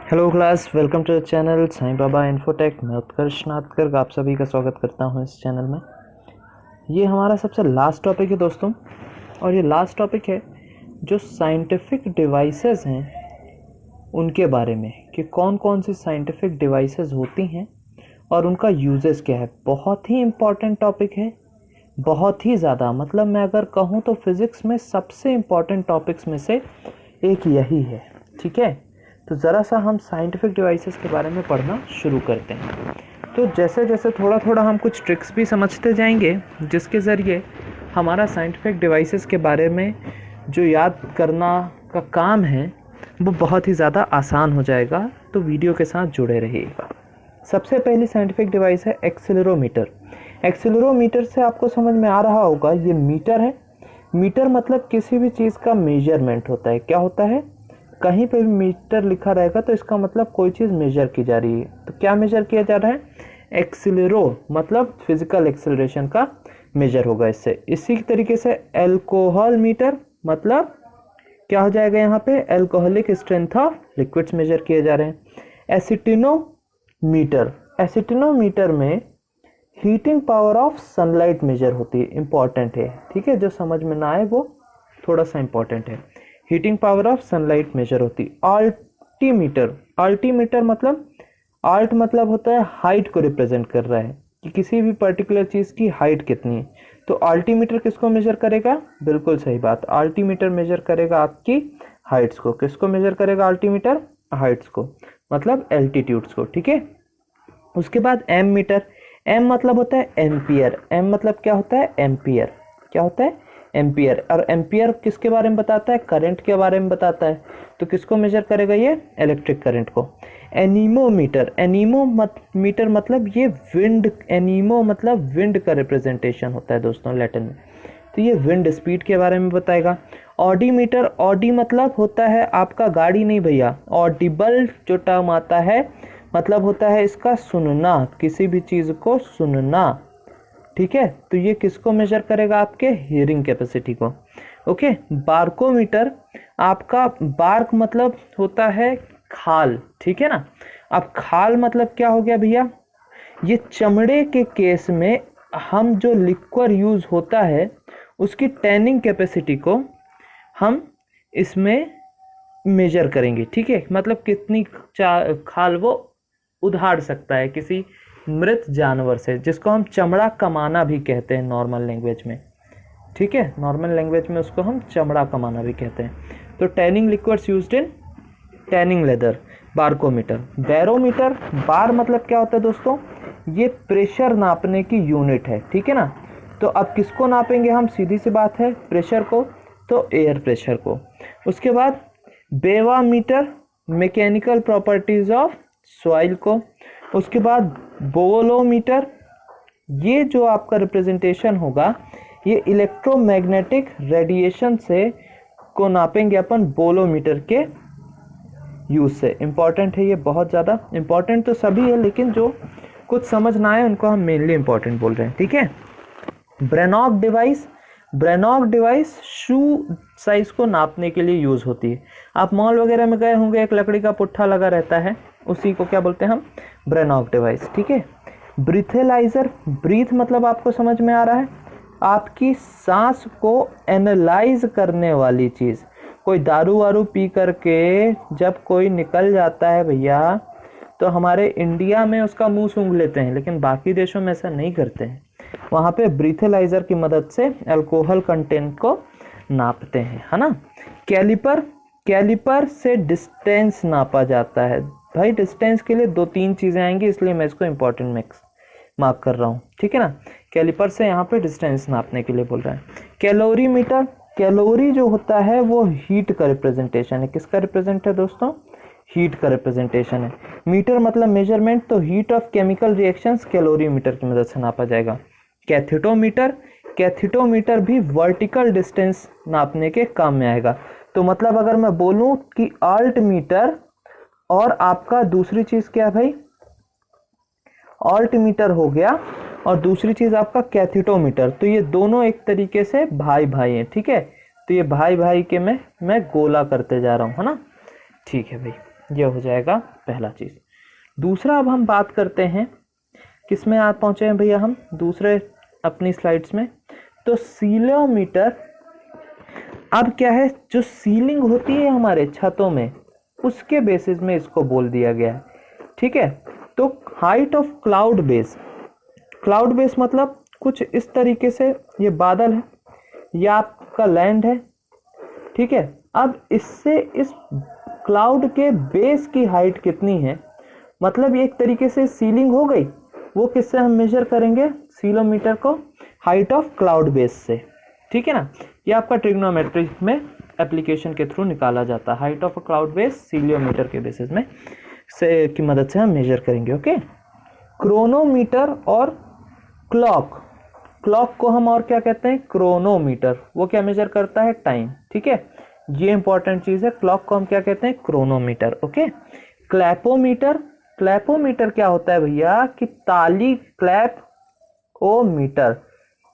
Hello class, welcome to the channel Sai Baba infotech. मैं उत्कर्ष नाथकर आप सभी का स्वागत करता हूं इस चैनल में। ये हमारा सबसे लास्ट टॉपिक है दोस्तों, और ये लास्ट टॉपिक है जो साइंटिफिक डिवाइसेस हैं उनके बारे में, कि कौन कौन सी साइंटिफिक डिवाइसेस होती हैं और उनका यूजेस क्या है। बहुत ही इम्पॉर्टेंट टॉपिक है, बहुत ही ज़्यादा। मतलब मैं अगर कहूँ तो फिज़िक्स में सबसे इम्पॉर्टेंट टॉपिक्स में से एक यही है। ठीक है, तो ज़रा सा हम साइंटिफिक डिवाइसेस के बारे में पढ़ना शुरू करते हैं। तो जैसे जैसे थोड़ा थोड़ा हम कुछ ट्रिक्स भी समझते जाएंगे, जिसके ज़रिए हमारा साइंटिफिक डिवाइसेस के बारे में जो याद करना का काम है वो बहुत ही ज़्यादा आसान हो जाएगा। तो वीडियो के साथ जुड़े रहिएगा। सबसे पहली साइंटिफिक डिवाइस है एक्सेलेरोमीटर। एक्सेलेरोमीटर से आपको समझ में आ रहा होगा, ये मीटर है। मीटर मतलब किसी भी चीज़ का मेजरमेंट होता है। क्या होता है, कहीं पे भी मीटर लिखा रहेगा तो इसका मतलब कोई चीज़ मेजर की जा रही है। तो क्या मेजर किया जा रहा है, एक्सीलरो मतलब फिजिकल एक्सेलरेशन का मेजर होगा इससे। इसी तरीके से एल्कोहल मीटर मतलब क्या हो जाएगा, यहाँ पे alcoholic strength of liquids measure किए जा रहे हैं। एसिटिनोमीटर, एसिटिनोमीटर में heating power of sunlight measure होती है। इंपॉर्टेंट है, ठीक है, जो समझ में ना आए वो थोड़ा सा इंपॉर्टेंट है। Heating power of sunlight measure होती। अल्टीमीटर, अल्टीमीटर मतलब आल्ट मतलब होता है हाइट को रिप्रेजेंट कर रहा है कि किसी भी पर्टिकुलर चीज़ की हाइट कितनी है। तो अल्टीमीटर किसको मेजर करेगा, बिल्कुल सही बात, अल्टीमीटर मेजर करेगा आपकी हाइट्स को। किसको मेजर करेगा अल्टीमीटर, हाइट्स को, मतलब एल्टीट्यूड्स को। ठीक है, उसके बाद एम मीटर। एम मतलब होता है एम्पियर। एम मतलब क्या होता है, एम्पियर। क्या होता है, एम्पियर। और एम्पियर किसके बारे में बताता है, करंट के बारे में बताता है। तो किसको मेजर करेगा, ये इलेक्ट्रिक करंट को। एनीमोमीटर, मीटर मतलब ये विंड, एनीमो मतलब विंड का रिप्रेजेंटेशन होता है दोस्तों लैटिन में। तो ये विंड स्पीड के बारे में बताएगा। ऑडीमीटर, ऑडी मतलब होता है आपका गाड़ी नहीं भैया, ऑडिबल जो टर्म आता है मतलब होता है इसका सुनना, किसी भी चीज़ को सुनना। ठीक है, तो ये किसको मेजर करेगा, आपके हियरिंग कैपेसिटी को। ओके, बार्कोमीटर, आपका बार्क मतलब होता है खाल। ठीक है ना, अब खाल मतलब क्या हो गया भैया, ये चमड़े के केस में हम जो लिक्विड यूज होता है उसकी टैनिंग कैपेसिटी को हम इसमें मेजर करेंगे। ठीक है, मतलब कितनी खाल वो उधार सकता है किसी मृत जानवर से, जिसको हम चमड़ा कमाना भी कहते हैं नॉर्मल लैंग्वेज में। ठीक है, नॉर्मल लैंग्वेज में उसको हम चमड़ा कमाना भी कहते हैं। तो tanning liquids used in tanning leather. Barkometer. Barometer, bar मतलब क्या होता है दोस्तों, ये प्रेशर नापने की यूनिट है। ठीक है ना, तो अब किसको नापेंगे हम, सीधी सी बात है, प्रेशर को, तो एयर प्रेशर को। उसके बाद बेवामीटर, मैकेनिकल प्रॉपर्टीज ऑफ सॉइल को। उसके बाद बोलोमीटर, ये जो आपका रिप्रेजेंटेशन होगा ये इलेक्ट्रोमैग्नेटिक रेडिएशन से को नापेंगे अपन बोलोमीटर के यूज से। इंपॉर्टेंट है ये, बहुत ज़्यादा इंपॉर्टेंट तो सभी है, लेकिन जो कुछ समझ ना आए उनको हम मेनली इंपॉर्टेंट बोल रहे हैं। ठीक है, ब्रेनॉक डिवाइस, ब्रेनॉक डिवाइस शू साइज को नापने के लिए यूज होती है। आप मॉल वगैरह में गए होंगे, एक लकड़ी का पुट्ठा लगा रहता है, उसी को क्या बोलते हैं हम, ब्रेनॉक डिवाइस। ठीक है, ब्रीथेलाइजर, ब्रीथ मतलब आपको समझ में आ रहा है, आपकी सांस को एनालाइज करने वाली चीज़। कोई दारू वारू पी करके जब कोई निकल जाता है भैया, तो हमारे इंडिया में उसका मुंह सूंघ लेते हैं, लेकिन बाकी देशों में ऐसा नहीं करते हैं। वहाँ पे ब्रीथेलाइजर की मदद से अल्कोहल कंटेंट को नापते हैं, है ना। कैलिपर, कैलिपर से डिस्टेंस नापा जाता है। भाई डिस्टेंस के लिए 2-3 चीज़ें आएंगी, इसलिए मैं इसको इंपॉर्टेंट मार्क कर रहा हूँ। ठीक है ना, कैलिपर से यहाँ पे डिस्टेंस नापने के लिए बोल रहा है। कैलोरीमीटर, कैलोरी जो होता है वो हीट का रिप्रेजेंटेशन है। किसका रिप्रेजेंट है दोस्तों, हीट का रिप्रेजेंटेशन है। मीटर मतलब मेजरमेंट, तो heat of chemical reactions calorimeter की मदद से नापा जाएगा। कैथेटोमीटर, कैथेटोमीटर भी वर्टिकल डिस्टेंस नापने के काम में आएगा। तो मतलब अगर मैं बोलूं कि आल्ट मीटर और आपका दूसरी चीज क्या है भाई, ऑल्टीमीटर हो गया, और दूसरी चीज आपका कैथेटोमीटर, तो ये दोनों एक तरीके से भाई भाई हैं। ठीक है, तो ये भाई भाई के मैं गोला करते जा रहा हूँ, है ना। ठीक है भाई, ये हो जाएगा पहला चीज। दूसरा अब हम बात करते हैं किस में आप पहुंचे हैं भैया, हम दूसरे अपनी स्लाइड्स में। तो सीलियोमीटर, अब क्या है, जो सीलिंग होती है हमारे छतों में उसके बेसिस में इसको बोल दिया गया है, ठीक है। तो height of cloud base, cloud base मतलब कुछ इस तरीके से, ये बादल है, ये आपका लैंड है, ठीक है। अब इससे इस क्लाउड के बेस की हाइट कितनी है, मतलब ये एक तरीके से सीलिंग हो गई, वो किससे हम मेजर करेंगे, सीलियोमीटर को हाइट ऑफ क्लाउड बेस से, ठीक है ना। ये आपका ट्रिग्नोमेट्री में एप्लीकेशन के थ्रू निकाला जाता है, हाइट ऑफ क्लाउड बेस सीलियोमीटर के बेसिस में से की मदद से हम मेजर करेंगे, ओके। क्रोनोमीटर और क्लॉक, क्लॉक को हम और क्या कहते हैं, क्रोनोमीटर, वो क्या मेजर करता है, टाइम, ठीक है। ये इंपॉर्टेंट चीज है, क्लॉक को हम क्या कहते हैं, क्रोनोमीटर, ओके। क्लैपोमीटर, क्लैपोमीटर क्या होता है भैया कि ताली, क्लैप ओ मीटर,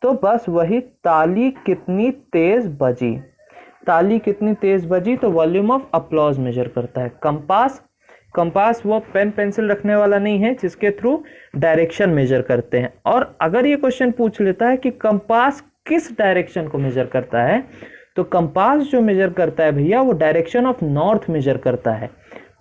तो बस वही ताली कितनी तेज बजी, ताली कितनी तेज बजी, तो वॉल्यूम ऑफ अप्लॉज मेजर करता है। कंपास, कंपास वो पेन पेंसिल रखने वाला नहीं है जिसके थ्रू डायरेक्शन मेजर करते हैं। और अगर ये क्वेश्चन पूछ लेता है कि कंपास किस डायरेक्शन को मेजर करता है, तो कंपास जो मेजर करता है भैया वो डायरेक्शन ऑफ नॉर्थ मेजर करता है।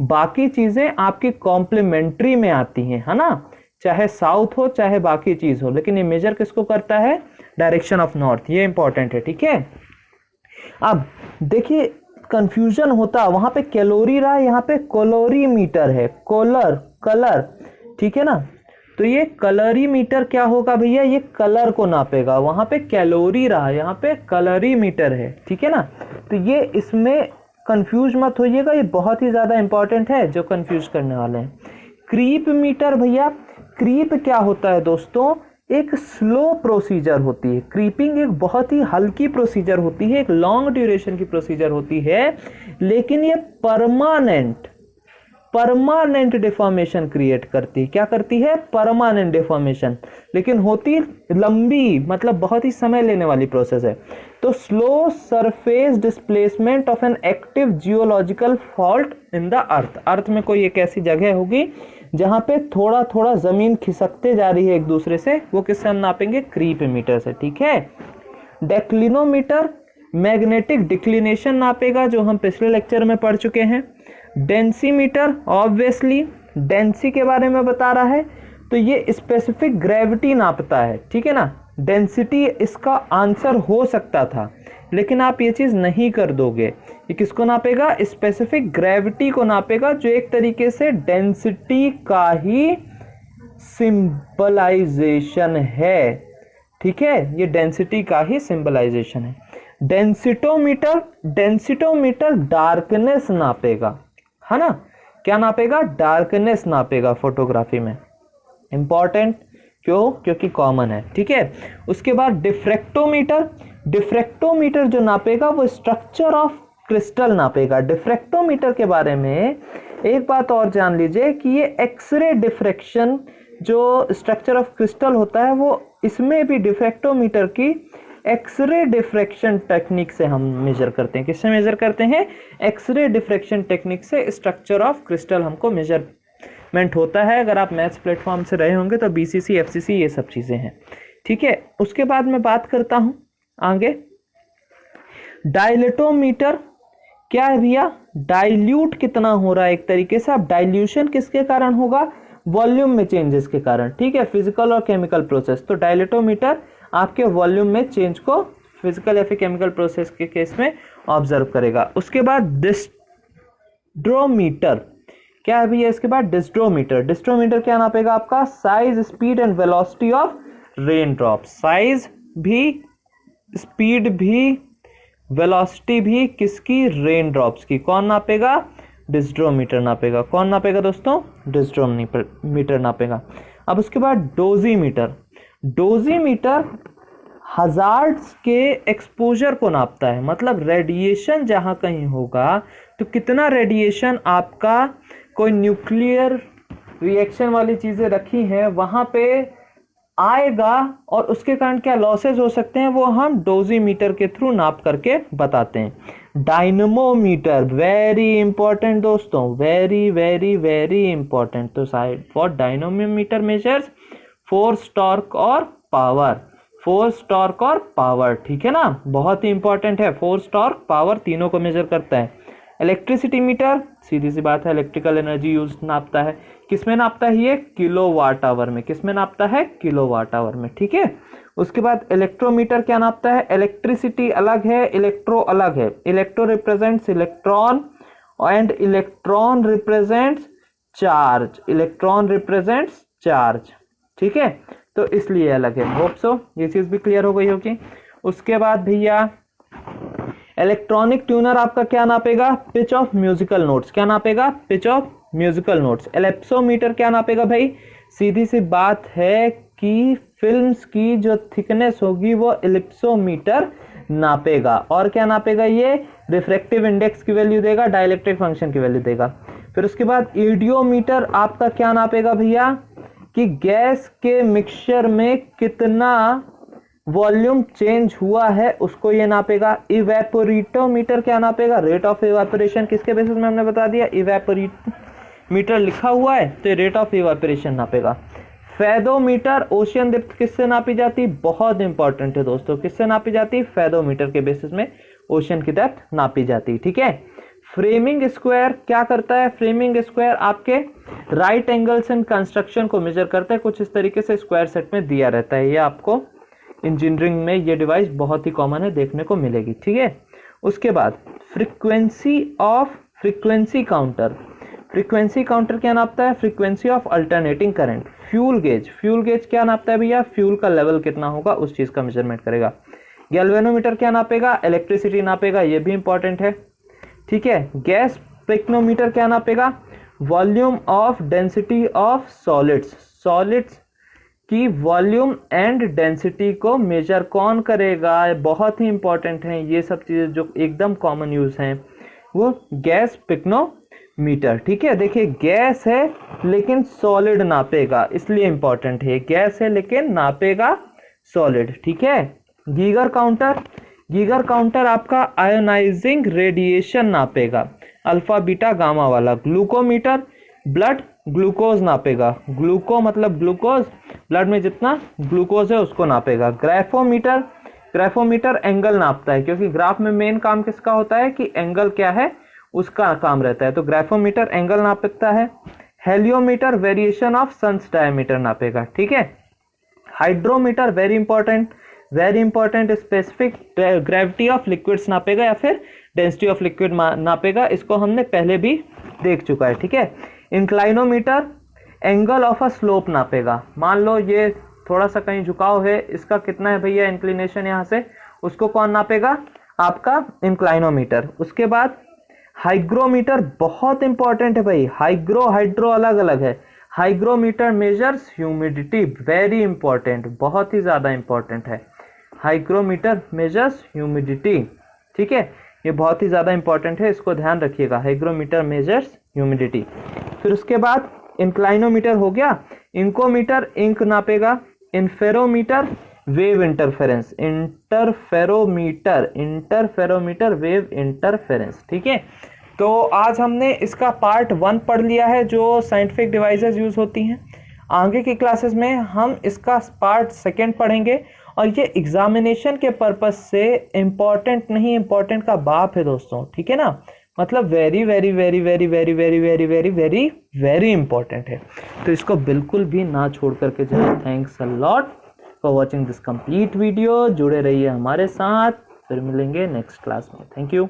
बाकी चीजें आपकी कॉम्प्लीमेंट्री में आती हैं, है ना, चाहे साउथ हो चाहे बाकी चीज हो, लेकिन ये मेजर किसको करता है, डायरेक्शन ऑफ नॉर्थ, ये इंपॉर्टेंट है, ठीक है। अब देखिए कंफ्यूजन होता, वहां पे कैलोरी रहा, यहाँ पे कैलोरीमीटर है, कलर, कलर, ठीक है ना। तो ये कलरीमीटर क्या होगा भैया, ये कलर को नापेगा, वहां पे कैलोरी रहा, यहाँ पे कलरीमीटर है, ठीक है ना। तो ये इसमें कंफ्यूज मत होइएगा, ये बहुत ही ज्यादा इंपॉर्टेंट है जो कंफ्यूज करने वाले हैं। क्रीप मीटर भैया, क्रीप क्या होता है दोस्तों, एक स्लो प्रोसीजर होती है, क्रीपिंग एक बहुत ही हल्की प्रोसीजर होती है, एक लॉन्ग ड्यूरेशन की प्रोसीजर होती है, लेकिन ये परमानेंट डिफॉर्मेशन क्रिएट करती है। क्या करती है, परमानेंट डिफॉर्मेशन, लेकिन होती लंबी, मतलब बहुत ही समय लेने वाली प्रोसेस है। तो slow surface displacement of an active geological fault in the earth, earth में कोई एक ऐसी जगह होगी जहां पे थोड़ा थोड़ा जमीन खिसकते जा रही है एक दूसरे से, वो किससे हम नापेंगे, क्रीप मीटर से, ठीक है। डेक्लिनोमीटर मैग्नेटिक डिक्लिनेशन नापेगा, जो हम पिछले लेक्चर में पढ़ चुके हैं। डेंसीमीटर ऑब्वियसली डेंसी के बारे में बता रहा है, तो ये स्पेसिफिक ग्रेविटी नापता है, ठीक है ना। डेंसिटी इसका आंसर हो सकता था, लेकिन आप ये चीज नहीं कर दोगे। ये किसको नापेगा, स्पेसिफिक ग्रेविटी को नापेगा, जो एक तरीके से डेंसिटी का ही सिंबलाइजेशन है, ठीक है, ये डेंसिटी का ही सिंबलाइजेशन है। डेंसिटोमीटर, डेंसिटोमीटर डार्कनेस नापेगा, है ना, क्या नापेगा, डार्कनेस नापेगा फोटोग्राफी में, इंपॉर्टेंट, क्यों, क्योंकि कॉमन है, ठीक है। उसके बाद डिफ्रैक्टोमीटर, डिफ्रैक्टोमीटर जो नापेगा वो स्ट्रक्चर ऑफ क्रिस्टल नापेगा। डिफ्रैक्टोमीटर के बारे में एक बात और जान लीजिए कि ये एक्सरे डिफ्रैक्शन जो स्ट्रक्चर ऑफ क्रिस्टल होता है, वो इसमें भी डिफ्रैक्टोमीटर की एक्सरे डिफ्रैक्शन टेक्निक से हम मेजर करते हैं। किससे मेजर करते हैं, एक्सरे डिफ्रैक्शन टेक्निक से स्ट्रक्चर ऑफ क्रिस्टल हमको मेजरमेंट होता है। अगर आप मैथ्स प्लेटफॉर्म से रहे होंगे तो बीसीसी, एफसीसी, ये सब चीजें हैं, ठीक है। उसके बाद मैं बात करता हूं आगे, डायलेटोमीटर क्या है भैया, डाइल्यूट कितना हो रहा है एक तरीके से। अब डाइल्यूशन किसके कारण होगा, वॉल्यूम में चेंजेस के कारण, ठीक है, फिजिकल और केमिकल प्रोसेस। तो डायलेटोमीटर आपके वॉल्यूम में चेंज को फिजिकल या फिर केमिकल प्रोसेस के केस में ऑब्जर्व करेगा। उसके बाद डिस्ड्रोमीटर क्या है भैया, इसके बाद डिस्ड्रोमीटर, डिस्ड्रोमीटर क्या नापेगा आपका, size, speed and velocity of rain drop, size भी, स्पीड भी, वेलोसिटी भी, किसकी, रेन ड्रॉप्स की, कौन नापेगा, डिस्ड्रोमीटर नापेगा। कौन नापेगा दोस्तों, डिस्ड्रोमीटर नापेगा। अब उसके बाद डोजीमीटर, डोजीमीटर हजार्ड्स के एक्सपोजर को नापता है, मतलब रेडिएशन जहां कहीं होगा तो कितना रेडिएशन आपका, कोई न्यूक्लियर रिएक्शन वाली चीजें रखी हैं वहां पे आएगा और उसके कारण क्या लॉसेस हो सकते हैं, वो हम डोजीमीटर के थ्रू नाप करके बताते हैं। डायनमोमीटर, वेरी इंपॉर्टेंट दोस्तों, वेरी वेरी वेरी इंपॉर्टेंट। तो side for dynamometer measures force, torque और पावर, फोर्स, टॉर्क और पावर, ठीक है ना, बहुत ही इंपॉर्टेंट है। फोर्स, टॉर्क, पावर तीनों को मेजर करता है। इलेक्ट्रिसिटी मीटर, सीधी सी बात है, इलेक्ट्रिकल एनर्जी यूज नापता है। किसमें नापता है ये? किलोवाट आवर में। किसमें नापता है? किलोवाट आवर में, ठीक है। उसके बाद इलेक्ट्रोमीटर क्या नापता है? इलेक्ट्रिसिटी अलग है, इलेक्ट्रो अलग है। Electro represents electron and electron represents charge, electron represents charge, ठीक है, तो इसलिए अलग है। होप सो ये चीज भी क्लियर हो गई होगी। उसके बाद भैया इलेक्ट्रॉनिक ट्यूनर आपका क्या नापेगा? Pitch of musical notes. क्या नापेगा? Pitch of musical notes. Ellipsometer क्या नापेगा भाई? सीधी सी बात है कि फिल्म्स की जो थिकनेस होगी वो एलिप्सोमीटर नापेगा। और क्या नापेगा ये? रिफ्रैक्टिव इंडेक्स की वैल्यू देगा, डाइलेक्ट्रिक फंक्शन की वैल्यू देगा। फिर उसके बाद ईडियोमीटर आपका क्या नापेगा भैया? कि गैस के मिक्सचर में कितना वॉल्यूम चेंज हुआ है उसको ये नापेगा। इवेपोरेटोमीटर क्या नापेगा? Rate of evaporation. किसके बेसिस में हमने बता दिया? इवेपोरेटोमीटर लिखा हुआ है तो रेट ऑफ इवेपोरेशन नापेगा। फेदोमीटर, ओशियन डेप्थ किससे नापी जाती? बहुत इंपॉर्टेंट है दोस्तों, किससे नापी जाती? फेदोमीटर के बेसिस में ओशियन की डेप्थ नापी जाती, ठीक है। फ्रेमिंग स्क्वायर क्या करता है? फ्रेमिंग स्क्वायर आपके राइट एंगल्स इन कंस्ट्रक्शन को मेजर करता है। कुछ इस तरीके से स्क्वायर सेट में दिया रहता है, ये आपको इंजीनियरिंग में ये डिवाइस बहुत ही कॉमन है, देखने को मिलेगी, ठीक है। उसके बाद फ्रीक्वेंसी काउंटर, फ्रीक्वेंसी काउंटर क्या नापता है? Frequency of alternating current. Fuel gauge क्या नापता है भैया? फ्यूल का लेवल कितना होगा उस चीज का मेजरमेंट करेगा। गैल्वेनोमीटर क्या नापेगा? इलेक्ट्रिसिटी नापेगा, ये भी इंपॉर्टेंट है, ठीक है। गैस पिक्नोमीटर क्या नापेगा? Volume of density of solids की वॉल्यूम एंड डेंसिटी को मेजर कौन करेगा? बहुत ही इंपॉर्टेंट है ये सब चीजें जो एकदम कॉमन यूज हैं, वो गैस पिक्नोमीटर, ठीक है। देखिए गैस है लेकिन सॉलिड नापेगा, इसलिए इंपॉर्टेंट है। गैस है लेकिन नापेगा सॉलिड, ठीक है। गीगर काउंटर आपका आयोनाइजिंग रेडिएशन नापेगा, अल्फा बीटा गामा वाला। ग्लूकोमीटर ब्लड ग्लूकोज नापेगा, ग्लूको मतलब ग्लूकोज, ब्लड में जितना ग्लूकोज है उसको नापेगा। ग्राफोमीटर एंगल नापता है, क्योंकि ग्राफ में मेन काम किसका होता है कि एंगल क्या है उसका काम रहता है, तो ग्राफोमीटर एंगल नापता है। Heliometer variation of sun's diameter नापेगा, ठीक है। Hydrometer very important specific gravity of liquids नापेगा या फिर डेंसिटी ऑफ लिक्विड नापेगा, इसको हमने पहले भी देख चुका है, ठीक है। इंक्लाइनोमीटर एंगल ऑफ अ स्लोप नापेगा। मान लो ये थोड़ा सा कहीं झुकाव है, इसका कितना है भैया इंक्लिनेशन यहाँ से, उसको कौन नापेगा? आपका इंक्लाइनोमीटर। उसके बाद हाइग्रोमीटर बहुत इंपॉर्टेंट है भाई, हाइड्रो अलग अलग है। Hygrometer measures humidity, very important, बहुत ही ज्यादा इंपॉर्टेंट है। हाइग्रोमीटर मेजर्स ह्यूमिडिटी, ठीक है, ये बहुत ही ज्यादा इंपॉर्टेंट है, इसको ध्यान रखिएगा। Hygrometer measures humidity. फिर उसके बाद इंक्लाइनोमीटर हो गया। इंकोमीटर इंक नापेगा। Inferometer wave interference, interferometer wave interference, ठीक है। तो आज हमने इसका पार्ट 1 पढ़ लिया है जो साइंटिफिक डिवाइसेस यूज होती हैं। आगे की क्लासेस में हम इसका पार्ट 2 पढ़ेंगे, और ये एग्जामिनेशन के पर्पस से इम्पॉर्टेंट नहीं, इम्पॉर्टेंट का बाप है दोस्तों, ठीक है ना, मतलब very very very very very very very very very very important है, तो इसको बिल्कुल भी ना छोड़ करके जाए। Thanks a lot for watching this complete video, जुड़े रहिए हमारे साथ, फिर मिलेंगे नेक्स्ट क्लास में। Thank you.